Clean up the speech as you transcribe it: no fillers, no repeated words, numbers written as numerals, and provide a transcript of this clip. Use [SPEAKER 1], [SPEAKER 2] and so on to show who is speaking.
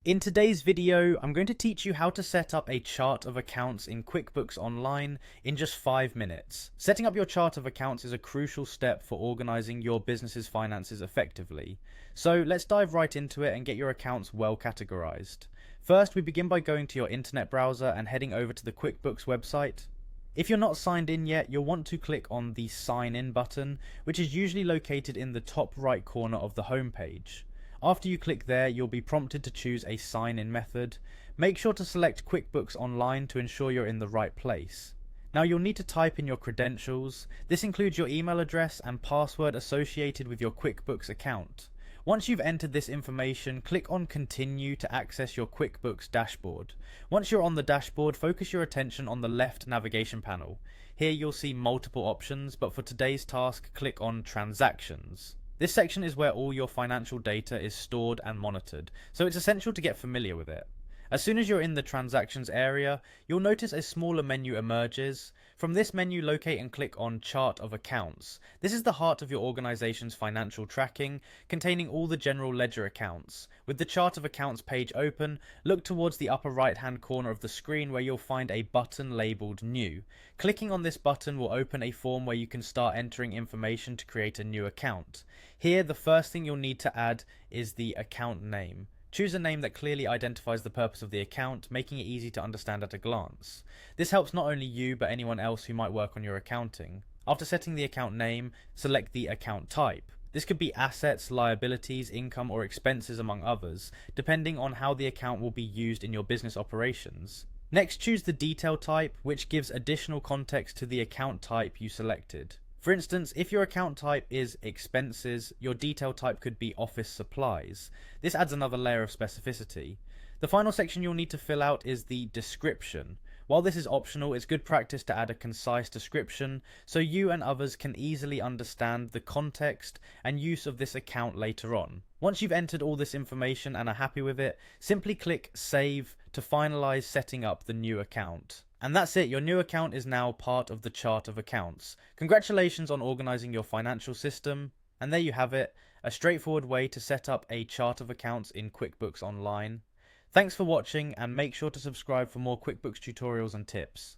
[SPEAKER 1] In today's video, I'm going to teach you how to set up a chart of accounts in QuickBooks Online in just 5 minutes. Setting up your chart of accounts is a crucial step for organizing your business's finances effectively. So let's dive right into it and get your accounts well categorized. First, we begin by going to your internet browser and heading over to the QuickBooks website. If you're not signed in yet, you'll want to click on the Sign In button, which is usually located in the top right corner of the home page. After you click there, you'll be prompted to choose a sign-in method. Make sure to select QuickBooks Online to ensure you're in the right place. Now you'll need to type in your credentials. This includes your email address and password associated with your QuickBooks account. Once you've entered this information, click on Continue to access your QuickBooks dashboard. Once you're on the dashboard, focus your attention on the left navigation panel. Here you'll see multiple options, but for today's task, click on Transactions. This section is where all your financial data is stored and monitored, so it's essential to get familiar with it. As soon as you're in the Transactions area, you'll notice a smaller menu emerges. From this menu, locate and click on Chart of Accounts. This is the heart of your organization's financial tracking, containing all the general ledger accounts. With the Chart of Accounts page open, look towards the upper right-hand corner of the screen where you'll find a button labeled New. Clicking on this button will open a form where you can start entering information to create a new account. Here, the first thing you'll need to add is the account name. Choose a name that clearly identifies the purpose of the account, making it easy to understand at a glance. This helps not only you, but anyone else who might work on your accounting. After setting the account name, select the account type. This could be assets, liabilities, income, or expenses, among others, depending on how the account will be used in your business operations. Next, choose the detail type, which gives additional context to the account type you selected. For instance, if your account type is expenses, your detail type could be office supplies. This adds another layer of specificity. The final section you'll need to fill out is the description. While this is optional, it's good practice to add a concise description so you and others can easily understand the context and use of this account later on. Once you've entered all this information and are happy with it, simply click Save to finalize setting up the new account. And that's it, your new account is now part of the chart of accounts. Congratulations on organizing your financial system. And there you have it, a straightforward way to set up a chart of accounts in QuickBooks Online. Thanks for watching and make sure to subscribe for more QuickBooks tutorials and tips.